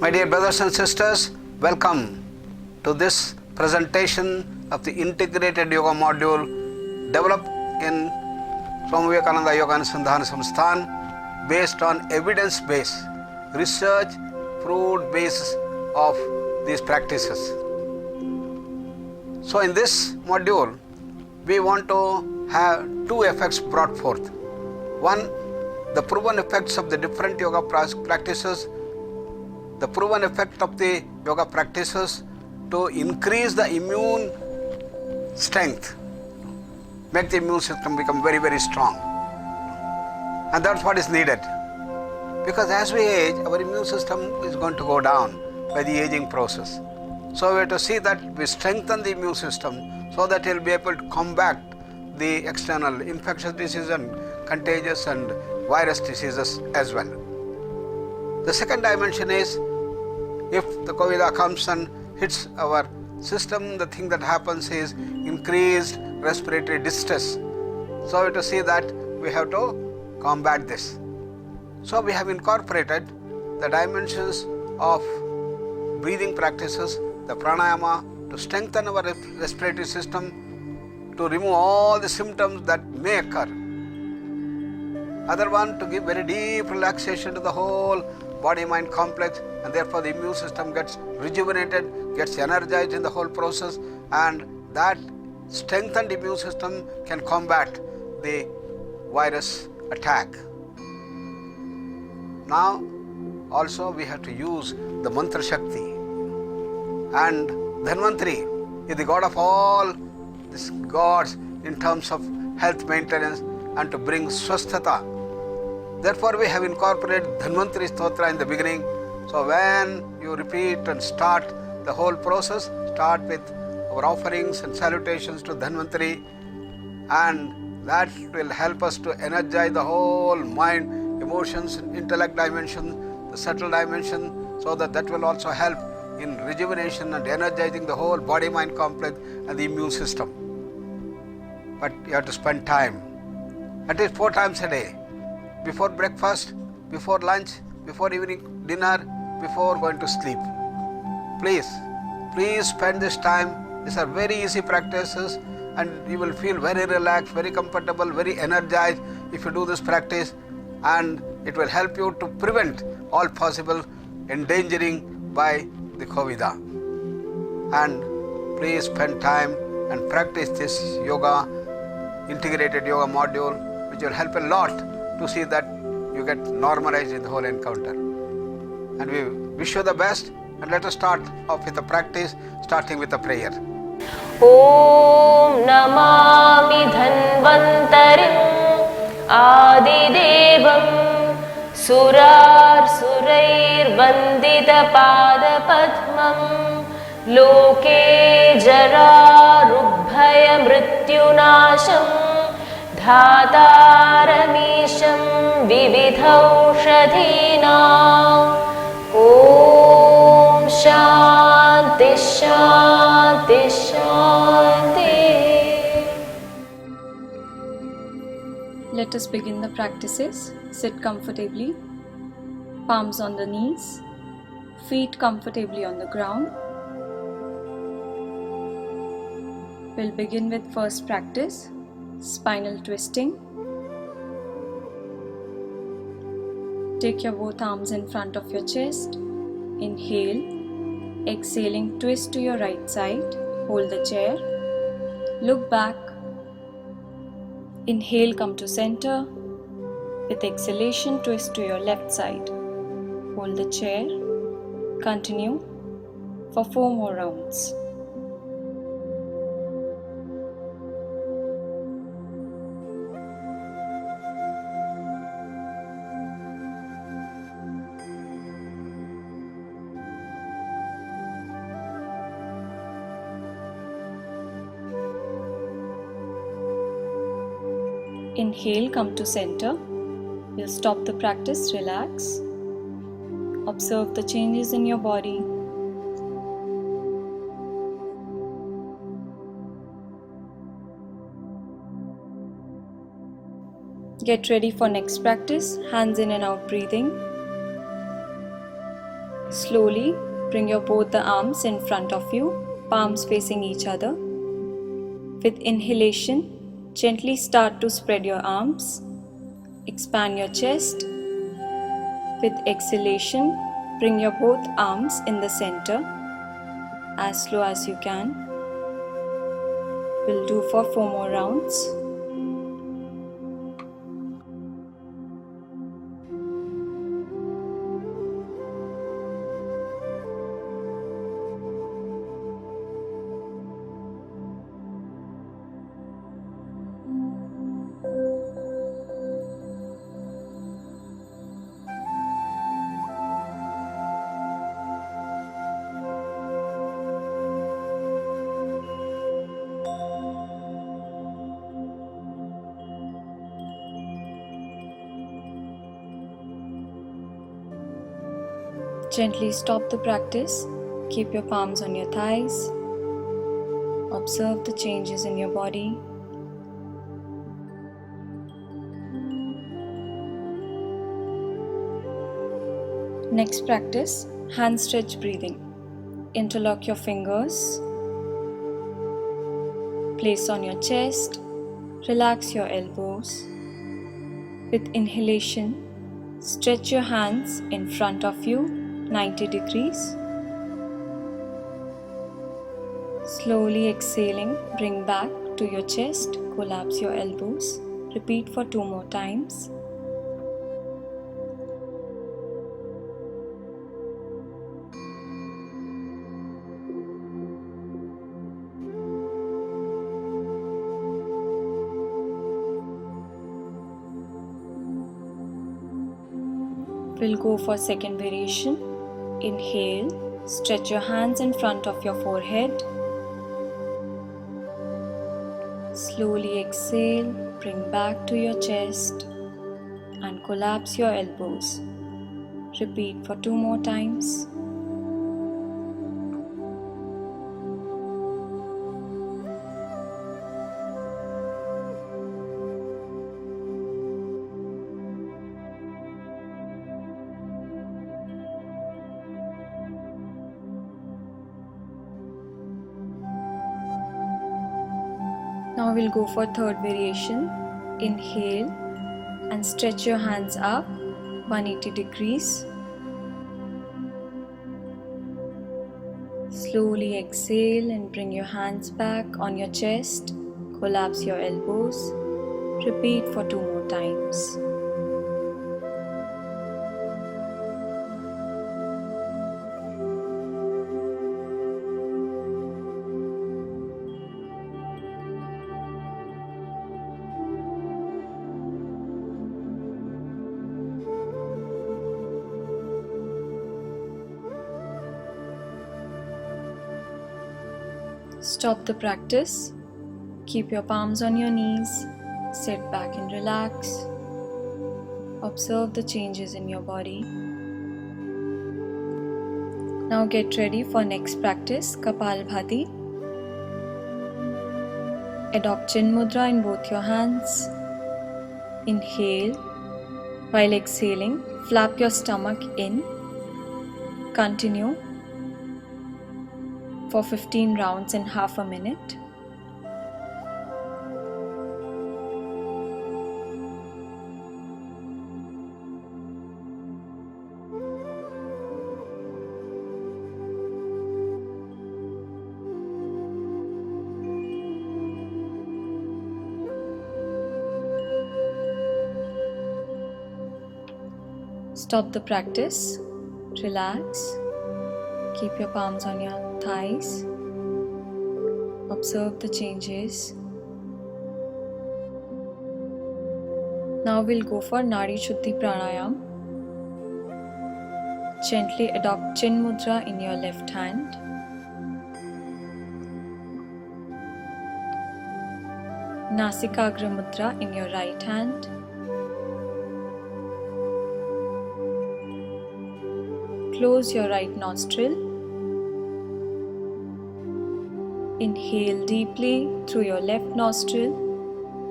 My dear brothers and sisters, welcome to this presentation of the integrated yoga module developed in Swami Vivekananda Yoga Anusandhana Samsthan based on evidence-based research proved basis of these practices. So in this module, we want to have two effects brought forth. One, the proven effects of the different yoga practices, the proven effect of the yoga practices to increase the immune strength, make the immune system become very, very strong. And that's what is needed. Because as we age, our immune system is going to go down by the aging process. So we have to see that we strengthen the immune system so that it will be able to combat the external infectious diseases and contagious and virus diseases as well. The second dimension is, if the COVID comes and hits our system, the thing that happens is increased respiratory distress. So we have to see that we have to combat this. So we have incorporated the dimensions of breathing practices, the pranayama, to strengthen our respiratory system, to remove all the symptoms that may occur. Other one, to give very deep relaxation to the whole body-mind complex, and therefore the immune system gets rejuvenated, gets energized in the whole process, and that strengthened immune system can combat the virus attack. Now also we have to use the mantra Shakti, and Dhanvantari is the god of all these gods in terms of health maintenance and to bring swasthata. Therefore we have incorporated Dhanvantari Stotra in the beginning. So when you repeat and start the whole process, start with our offerings and salutations to Dhanvantari, and that will help us to energize the whole mind, emotions, intellect dimension, the subtle dimension, so that will also help in rejuvenation and energizing the whole body-mind complex and the immune system. But you have to spend time, at least 4 times a day, before breakfast, before lunch, before evening dinner, before going to sleep. Please spend this time. These are very easy practices, and you will feel very relaxed, very comfortable, very energized if you do this practice, and it will help you to prevent all possible endangering by the COVID. And please spend time and practice this yoga, integrated yoga module, which will help a lot to see that you get normalized in the whole encounter. And we wish you the best, and let us start off with a practice, starting with a prayer. Om Namami Dhanvantarim Adidevam Surar Surair Bandita Pada Padmam Loke Jara Rubhaya Mrityunasham Dhataramisham Vividhaushadhina. Om Shanti Shanti Shanti. Let us begin the practices. Sit comfortably, palms on the knees, feet comfortably on the ground. We'll begin with first practice, spinal twisting. Take your both arms in front of your chest. Inhale, exhaling, twist to your right side. Hold the chair. Look back. Inhale, come to center. With exhalation, twist to your left side. Hold the chair. Continue for 4 more rounds. Inhale, come to center. We'll stop the practice, relax. Observe the changes in your body. Get ready for next practice, hands in and out breathing. Slowly bring your both the arms in front of you, palms facing each other. With inhalation, gently start to spread your arms. Expand your chest. With exhalation, bring your both arms in the center as slow as you can. We'll do for 4 more rounds. Gently stop the practice. Keep your palms on your thighs. Observe the changes in your body. Next practice, hand stretch breathing. Interlock your fingers. Place on your chest. Relax your elbows. With inhalation, stretch your hands in front of you 90 degrees. Slowly exhaling, bring back to your chest, collapse your elbows. Repeat for 2 more times. We'll go for second variation. Inhale, stretch your hands in front of your forehead. Slowly exhale, bring back to your chest and collapse your elbows. Repeat for 2 more times. Now we'll go for third variation. Inhale and stretch your hands up 180 degrees. Slowly exhale and bring your hands back on your chest. Collapse your elbows. Repeat for 2 more times. Stop the practice. Keep your palms on your knees. Sit back and relax. Observe the changes in your body. Now get ready for next practice, Kapalbhati. Adopt Chin Mudra in both your hands. Inhale. While exhaling, flap your stomach in. Continue for 15 rounds in half a minute. Stop the practice. Relax. Keep your palms on your thighs. Observe the changes. Now we'll go for Nadi Shuddhi Pranayam. Gently adopt Chin Mudra in your left hand. Nasikagra Mudra in your right hand. Close your right nostril. Inhale deeply through your left nostril.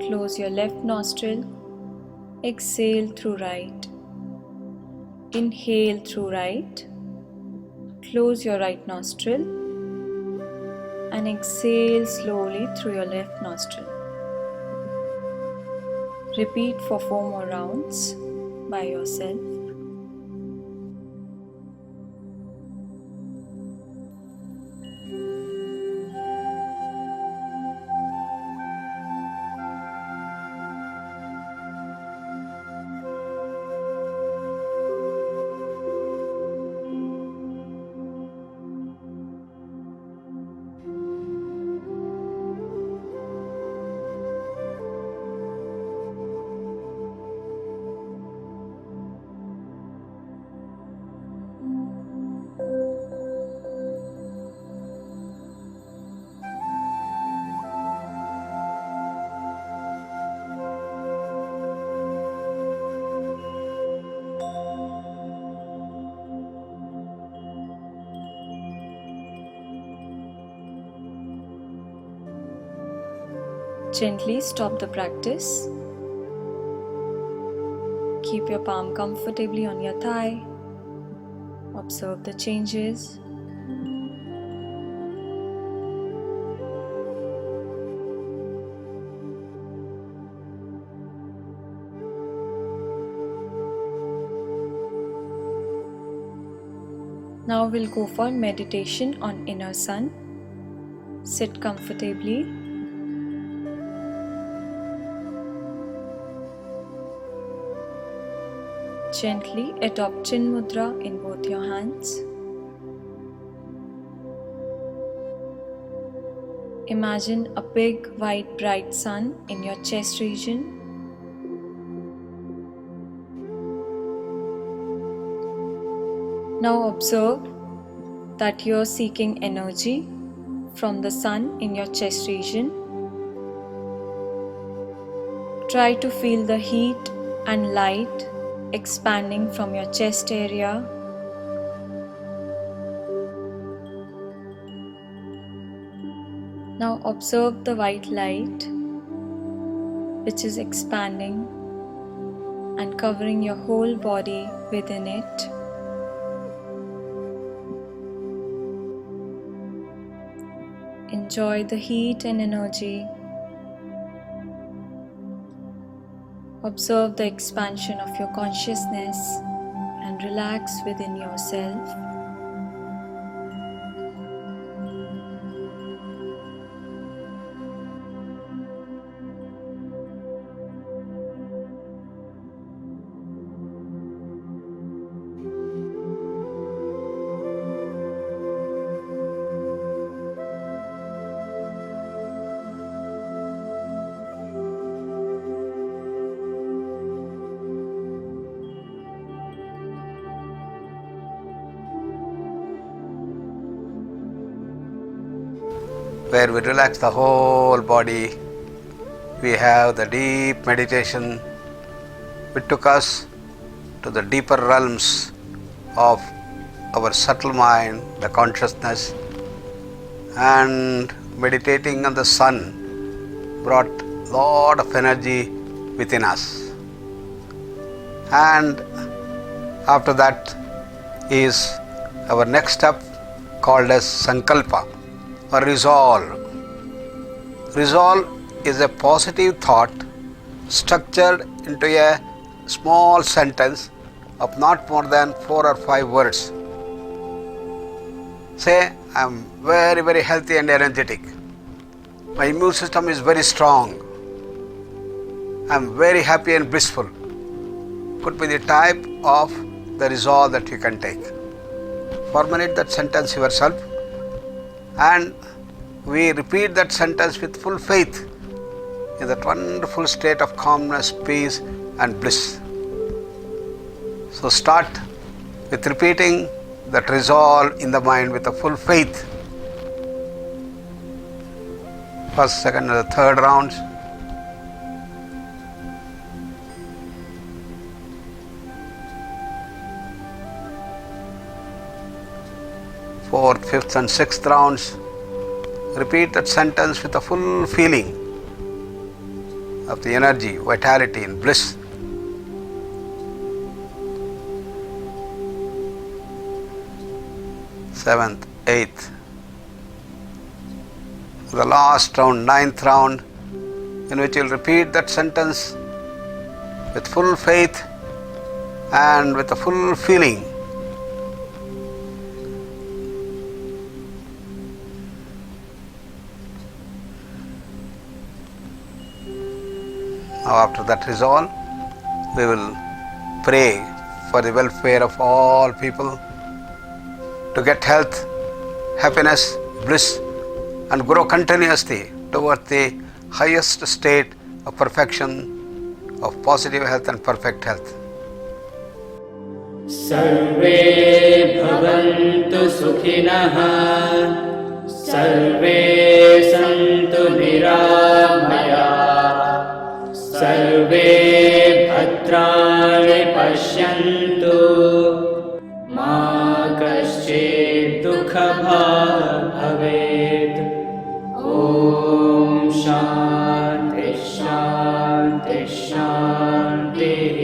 Close your left nostril. Exhale through right. Inhale through right. close your right nostril and exhale slowly through your left nostril. Repeat for 4 more rounds by yourself. Gently stop the practice. Keep your palm comfortably on your thigh. Observe the changes. Now we'll go for meditation on inner sun. Sit comfortably. Gently adopt Chin Mudra in both your hands. Imagine a big, white, bright sun in your chest region. Now observe that you are seeking energy from the sun in your chest region. Try to feel the heat and light expanding from your chest area. Now observe the white light which is expanding and covering your whole body within it. Enjoy the heat and energy. Observe the expansion of your consciousness and relax within yourself. Where we relax the whole body, we have the deep meditation which took us to the deeper realms of our subtle mind, the consciousness, and meditating on the sun brought lot of energy within us. And after that is our next step called as Sankalpa or resolve. Resolve is a positive thought structured into a small sentence of not more than 4 or 5 words. Say, I am very, very healthy and energetic. My immune system is very strong. I am very happy and blissful. Could be the type of the resolve that you can take. Formulate that sentence yourself, and we repeat that sentence with full faith in that wonderful state of calmness, peace and bliss. So start with repeating that resolve in the mind with a full faith. First, second and the third rounds. Fourth, fifth and sixth rounds. Repeat that sentence with a full feeling of the energy, vitality and bliss. 7th, 8th. The last round, 9th round, in which you'll repeat that sentence with full faith and with a full feeling. Now after that resolve, we will pray for the welfare of all people to get health, happiness, bliss, and grow continuously toward the highest state of perfection, of positive health and perfect health. सर्वे भवन्तु सुखिनः, सर्वे सन्तु निरामयाः, सर्वे भद्राणि पश्यन्तु, मा कश्चित् दुःखभाग् भवेत्। ॐ शान्ति शान्ति शान्तिः।